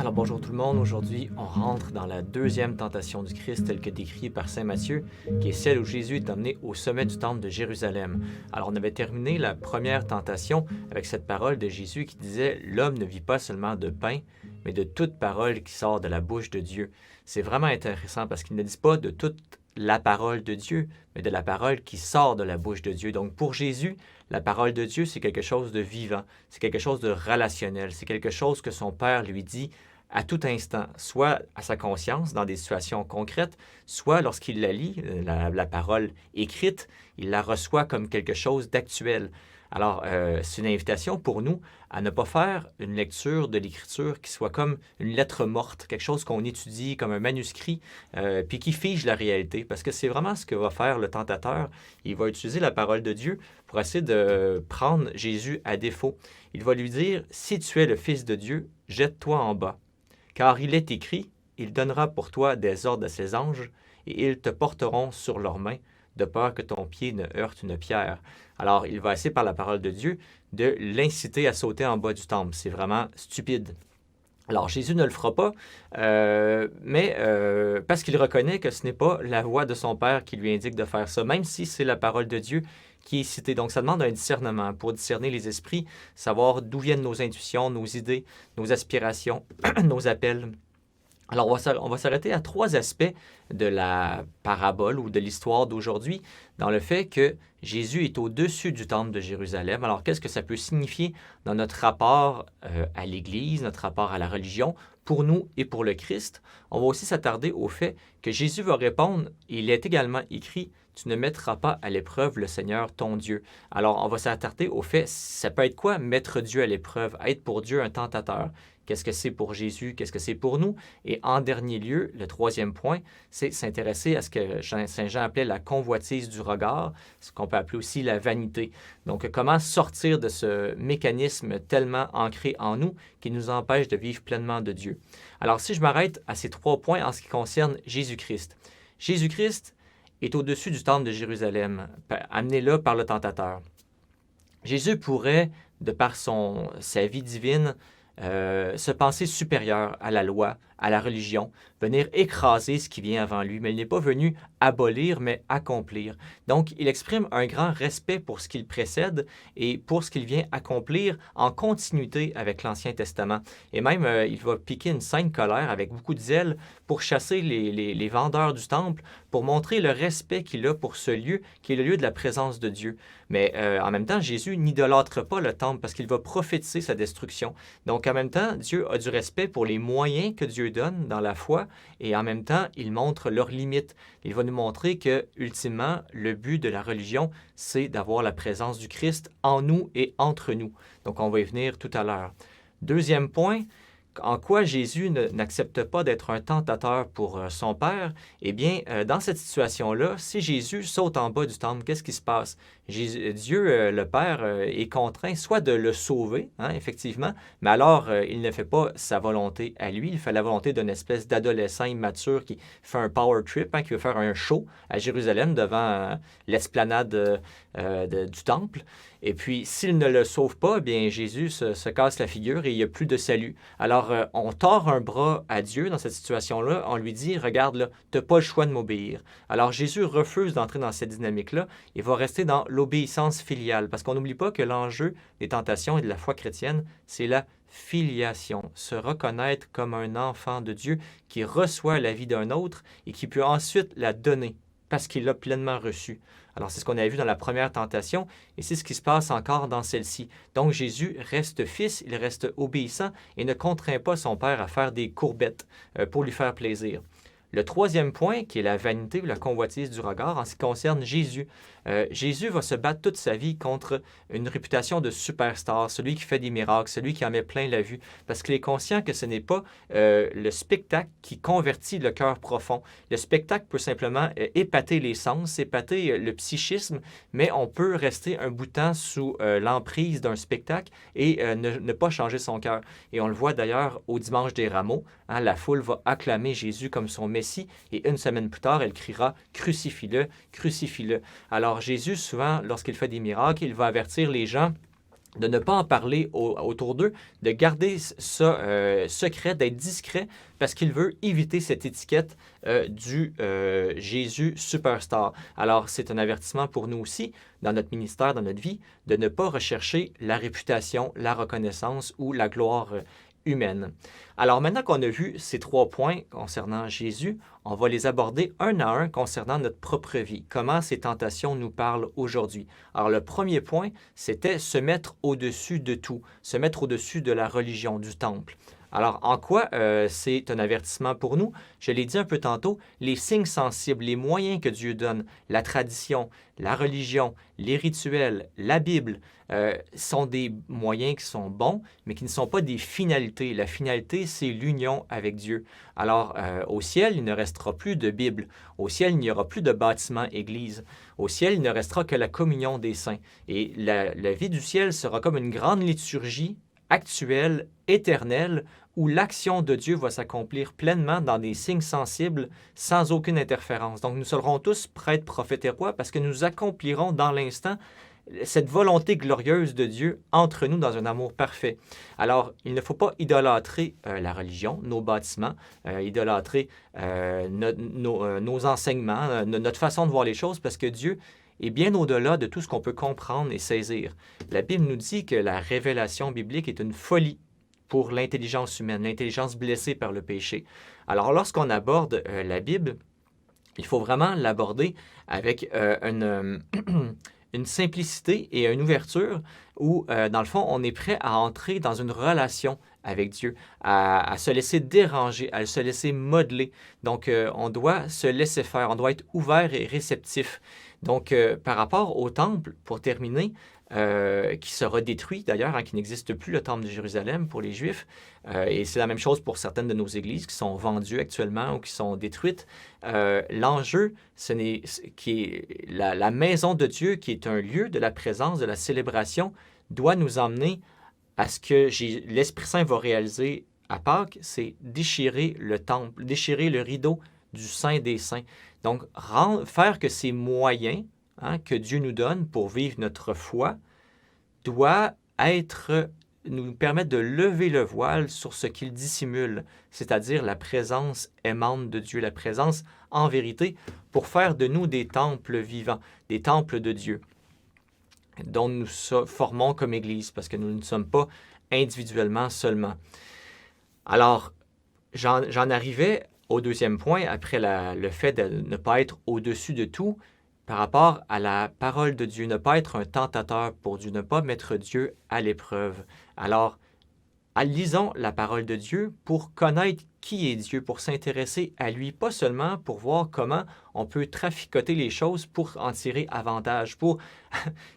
Alors bonjour tout le monde, aujourd'hui on rentre dans la deuxième tentation du Christ telle que décrite par saint Matthieu, qui est celle où Jésus est amené au sommet du temple de Jérusalem. Alors on avait terminé la première tentation avec cette parole de Jésus qui disait « L'homme ne vit pas seulement de pain, mais de toute parole qui sort de la bouche de Dieu ». C'est vraiment intéressant parce qu'il ne dit pas de toute la parole de Dieu, mais de la parole qui sort de la bouche de Dieu. Donc pour Jésus, la parole de Dieu, c'est quelque chose de vivant, c'est quelque chose de relationnel, c'est quelque chose que son Père lui dit à tout instant, soit à sa conscience dans des situations concrètes, soit lorsqu'il la lit, la parole écrite, il la reçoit comme quelque chose d'actuel. Alors, c'est une invitation pour nous à ne pas faire une lecture de l'Écriture qui soit comme une lettre morte, quelque chose qu'on étudie comme un manuscrit, puis qui fige la réalité, parce que c'est vraiment ce que va faire le tentateur. Il va utiliser la parole de Dieu pour essayer de prendre Jésus à défaut. Il va lui dire, « Si tu es le Fils de Dieu, jette-toi en bas. Car il est écrit, il donnera pour toi des ordres à ses anges, et ils te porteront sur leurs mains, de peur que ton pied ne heurte une pierre. » Alors, il va essayer par la parole de Dieu de l'inciter à sauter en bas du temple. C'est vraiment stupide. Alors, Jésus ne le fera pas, mais parce qu'il reconnaît que ce n'est pas la voix de son Père qui lui indique de faire ça, même si c'est la parole de Dieu qui est citée. Donc, ça demande un discernement pour discerner les esprits, savoir d'où viennent nos intuitions, nos idées, nos aspirations, nos appels. Alors, on va s'arrêter à 3 aspects de la parabole ou de l'histoire d'aujourd'hui, dans le fait que Jésus est au-dessus du temple de Jérusalem. Alors, qu'est-ce que ça peut signifier dans notre rapport à l'Église, notre rapport à la religion, pour nous et pour le Christ? On va aussi s'attarder au fait que Jésus va répondre, il est également écrit, « Tu ne mettras pas à l'épreuve le Seigneur ton Dieu. » Alors, on va s'attarder au fait, ça peut être quoi mettre Dieu à l'épreuve, être pour Dieu un tentateur? Qu'est-ce que c'est pour Jésus? Qu'est-ce que c'est pour nous? Et en dernier lieu, le 3e point, c'est s'intéresser à ce que Saint Jean appelait la convoitise du regard, ce qu'on peut appeler aussi la vanité. Donc, comment sortir de ce mécanisme tellement ancré en nous qui nous empêche de vivre pleinement de Dieu. Alors, si je m'arrête à ces 3 points en ce qui concerne Jésus-Christ. Jésus-Christ est au-dessus du temple de Jérusalem, amené là par le tentateur. Jésus pourrait, de par sa vie divine, se penser supérieur à la loi, à la religion, venir écraser ce qui vient avant lui, mais il n'est pas venu abolir, mais accomplir. Donc, il exprime un grand respect pour ce qu'il précède et pour ce qu'il vient accomplir en continuité avec l'Ancien Testament. Et même, il va piquer une sainte colère avec beaucoup de zèle pour chasser les vendeurs du temple, pour montrer le respect qu'il a pour ce lieu, qui est le lieu de la présence de Dieu. Mais en même temps, Jésus n'idolâtre pas le temple parce qu'il va prophétiser sa destruction. Donc, en même temps, Dieu a du respect pour les moyens que Dieu donne dans la foi et en même temps, il montre leurs limites. Il va nous montrer que, ultimement, le but de la religion, c'est d'avoir la présence du Christ en nous et entre nous. Donc, on va y venir tout à l'heure. 2e point, en quoi Jésus n'accepte pas d'être un tentateur pour son Père? Eh bien, dans cette situation-là, si Jésus saute en bas du temple, qu'est-ce qui se passe? Dieu, le Père, est contraint soit de le sauver, effectivement, mais alors il ne fait pas sa volonté à lui, il fait la volonté d'une espèce d'adolescent immature qui fait un power trip, qui veut faire un show à Jérusalem devant l'esplanade du temple. Et puis, s'il ne le sauve pas, eh bien Jésus se casse la figure et il n'y a plus de salut. Alors, on tord un bras à Dieu dans cette situation-là. On lui dit, regarde, là, tu n'as pas le choix de m'obéir. Alors, Jésus refuse d'entrer dans cette dynamique-là et va rester dans l'obéissance filiale. Parce qu'on n'oublie pas que l'enjeu des tentations et de la foi chrétienne, c'est la filiation, se reconnaître comme un enfant de Dieu qui reçoit la vie d'un autre et qui peut ensuite la donner parce qu'il l'a pleinement reçu. Alors, c'est ce qu'on a vu dans la première tentation et c'est ce qui se passe encore dans celle-ci. Donc, Jésus reste fils, il reste obéissant et ne contraint pas son Père à faire des courbettes pour lui faire plaisir. Le 3e point, qui est la vanité ou la convoitise du regard, en ce qui concerne Jésus. Jésus va se battre toute sa vie contre une réputation de superstar, celui qui fait des miracles, celui qui en met plein la vue, parce qu'il est conscient que ce n'est pas le spectacle qui convertit le cœur profond. Le spectacle peut simplement épater les sens, épater le psychisme, mais on peut rester un bout de temps sous l'emprise d'un spectacle et ne pas changer son cœur. Et on le voit d'ailleurs au dimanche des Rameaux, la foule va acclamer Jésus comme son Messie, et 1 semaine plus tard, elle criera « Crucifie-le, crucifie-le ». Alors Jésus, souvent, lorsqu'il fait des miracles, il va avertir les gens de ne pas en parler autour d'eux, de garder ça secret, d'être discret, parce qu'il veut éviter cette étiquette du Jésus superstar. Alors, c'est un avertissement pour nous aussi, dans notre ministère, dans notre vie, de ne pas rechercher la réputation, la reconnaissance ou la gloire humaine. Alors, maintenant qu'on a vu ces 3 points concernant Jésus, on va les aborder un à un concernant notre propre vie. Comment ces tentations nous parlent aujourd'hui. Alors, le premier point, c'était se mettre au-dessus de tout, se mettre au-dessus de la religion, du temple. Alors, en quoi c'est un avertissement pour nous? Je l'ai dit un peu tantôt, les signes sensibles, les moyens que Dieu donne, la tradition, la religion, les rituels, la Bible, sont des moyens qui sont bons, mais qui ne sont pas des finalités. La finalité, c'est l'union avec Dieu. Alors, au ciel, il ne restera plus de Bible. Au ciel, il n'y aura plus de bâtiment église. Au ciel, il ne restera que la communion des saints. Et la vie du ciel sera comme une grande liturgie actuelle, éternelle, où l'action de Dieu va s'accomplir pleinement dans des signes sensibles sans aucune interférence. Donc, nous serons tous prêtres, prophètes et rois parce que nous accomplirons dans l'instant cette volonté glorieuse de Dieu entre nous dans un amour parfait. Alors, il ne faut pas idolâtrer la religion, nos bâtiments, idolâtrer nos enseignements, notre façon de voir les choses, parce que Dieu est bien au-delà de tout ce qu'on peut comprendre et saisir. La Bible nous dit que la révélation biblique est une folie pour l'intelligence humaine, l'intelligence blessée par le péché. Alors, lorsqu'on aborde la Bible, il faut vraiment l'aborder avec une simplicité et une ouverture où, dans le fond, on est prêt à entrer dans une relation avec Dieu, à se laisser déranger, à se laisser modeler. Donc, on doit se laisser faire, on doit être ouvert et réceptif. Donc, par rapport au temple, pour terminer, qui sera détruit d'ailleurs, qui n'existe plus le temple de Jérusalem pour les Juifs, et c'est la même chose pour certaines de nos églises qui sont vendues actuellement ou qui sont détruites. L'enjeu, qui est la maison de Dieu, qui est un lieu de la présence, de la célébration, doit nous emmener à ce que l'Esprit Saint va réaliser à Pâques, c'est déchirer le temple, déchirer le rideau du Saint des Saints. Donc, faire que ces moyens que Dieu nous donne pour vivre notre foi doit nous permettre de lever le voile sur ce qu'il dissimule, c'est-à-dire la présence aimante de Dieu, la présence en vérité, pour faire de nous des temples vivants, des temples de Dieu, dont nous formons comme Église, parce que nous ne sommes pas individuellement seulement. Alors, j'en arrivais au deuxième point, après le fait de ne pas être au-dessus de tout, par rapport à la parole de Dieu, ne pas être un tentateur pour Dieu, ne pas mettre Dieu à l'épreuve. Alors, lisons la parole de Dieu pour connaître qui est Dieu, pour s'intéresser à lui, pas seulement pour voir comment on peut traficoter les choses pour en tirer avantage, pour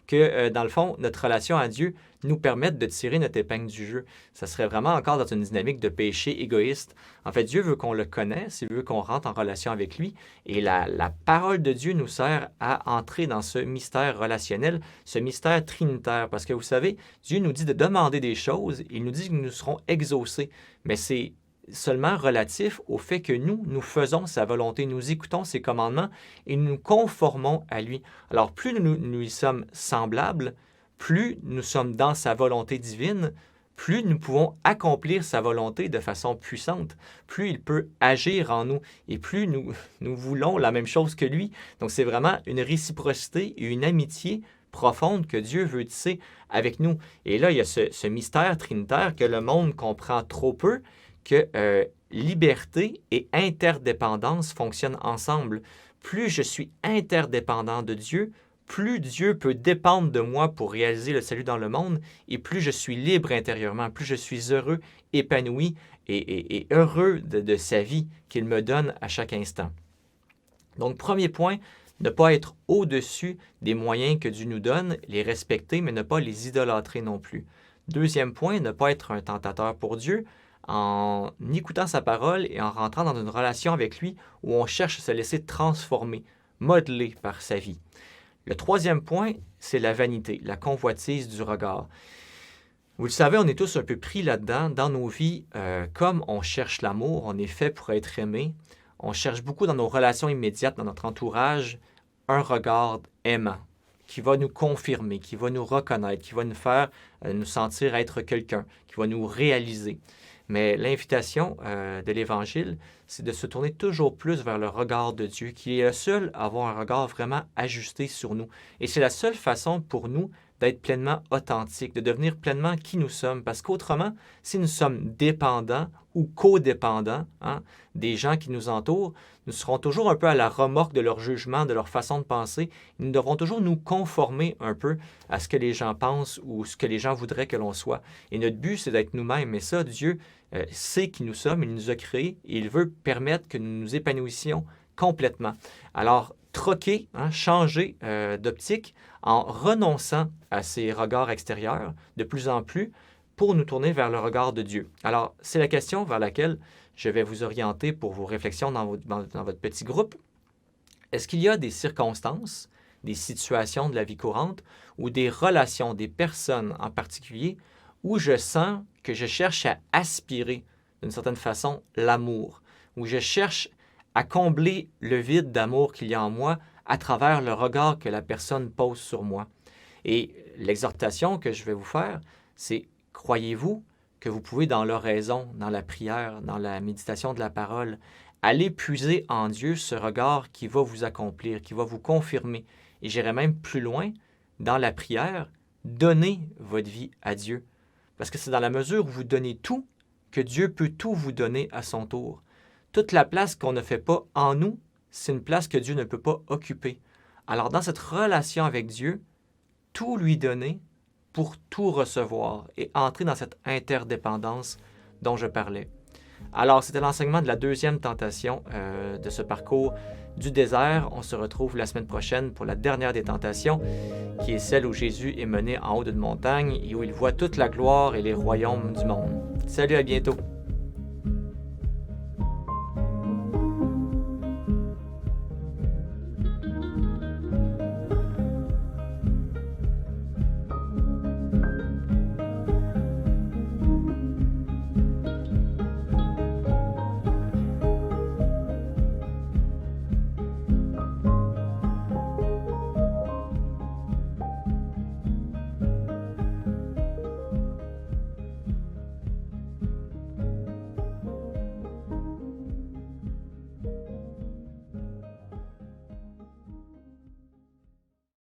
que, dans le fond, notre relation à Dieu nous permette de tirer notre épingle du jeu. Ça serait vraiment encore dans une dynamique de péché égoïste. En fait, Dieu veut qu'on le connaisse, il veut qu'on rentre en relation avec lui, et la parole de Dieu nous sert à entrer dans ce mystère relationnel, ce mystère trinitaire, parce que vous savez, Dieu nous dit de demander des choses, il nous dit que nous serons exaucés, mais c'est seulement relatif au fait que nous faisons sa volonté, nous écoutons ses commandements et nous conformons à lui. Alors, plus nous y sommes semblables, plus nous sommes dans sa volonté divine, plus nous pouvons accomplir sa volonté de façon puissante, plus il peut agir en nous et plus nous voulons la même chose que lui. Donc, c'est vraiment une réciprocité et une amitié profonde que Dieu veut tisser avec nous. Et là, il y a ce mystère trinitaire que le monde comprend trop peu, que liberté et interdépendance fonctionnent ensemble. Plus je suis interdépendant de Dieu, plus Dieu peut dépendre de moi pour réaliser le salut dans le monde, et plus je suis libre intérieurement, plus je suis heureux, épanoui et heureux de sa vie qu'il me donne à chaque instant. Donc, premier point, ne pas être au-dessus des moyens que Dieu nous donne, les respecter, mais ne pas les idolâtrer non plus. Deuxième point, ne pas être un tentateur pour Dieu, en écoutant sa parole et en rentrant dans une relation avec lui où on cherche à se laisser transformer, modeler par sa vie. Le troisième point, c'est la vanité, la convoitise du regard. Vous le savez, on est tous un peu pris là-dedans. Dans nos vies, comme on cherche l'amour, on est fait pour être aimé. On cherche beaucoup dans nos relations immédiates, dans notre entourage, un regard aimant, qui va nous confirmer, qui va nous reconnaître, qui va nous faire nous sentir être quelqu'un, qui va nous réaliser. Mais l'invitation de l'Évangile, c'est de se tourner toujours plus vers le regard de Dieu, qui est le seul à avoir un regard vraiment ajusté sur nous. Et c'est la seule façon pour nous d'être pleinement authentiques, de devenir pleinement qui nous sommes. Parce qu'autrement, si nous sommes dépendants ou codépendants des gens qui nous entourent, nous serons toujours un peu à la remorque de leur jugement, de leur façon de penser. Nous devrons toujours nous conformer un peu à ce que les gens pensent ou ce que les gens voudraient que l'on soit. Et notre but, c'est d'être nous-mêmes. Et ça, Dieu sait qui nous sommes, il nous a créés et il veut permettre que nous nous épanouissions complètement. Alors, troquer, changer d'optique en renonçant à ces regards extérieurs de plus en plus pour nous tourner vers le regard de Dieu. Alors, c'est la question vers laquelle je vais vous orienter pour vos réflexions dans votre petit groupe. Est-ce qu'il y a des circonstances, des situations de la vie courante ou des relations, des personnes en particulier, où je sens que je cherche à aspirer d'une certaine façon l'amour, où je cherche à combler le vide d'amour qu'il y a en moi à travers le regard que la personne pose sur moi. Et l'exhortation que je vais vous faire, c'est croyez-vous que vous pouvez dans l'oraison, dans la prière, dans la méditation de la parole, aller puiser en Dieu ce regard qui va vous accomplir, qui va vous confirmer. Et j'irai même plus loin, dans la prière, donnez votre vie à Dieu. Parce que c'est dans la mesure où vous donnez tout que Dieu peut tout vous donner à son tour. Toute la place qu'on ne fait pas en nous, c'est une place que Dieu ne peut pas occuper. Alors dans cette relation avec Dieu, tout lui donner pour tout recevoir et entrer dans cette interdépendance dont je parlais. Alors c'était l'enseignement de la deuxième tentation de ce parcours du désert. On se retrouve la semaine prochaine pour la dernière des tentations, qui est celle où Jésus est mené en haut d'une montagne et où il voit toute la gloire et les royaumes du monde. Salut, à bientôt!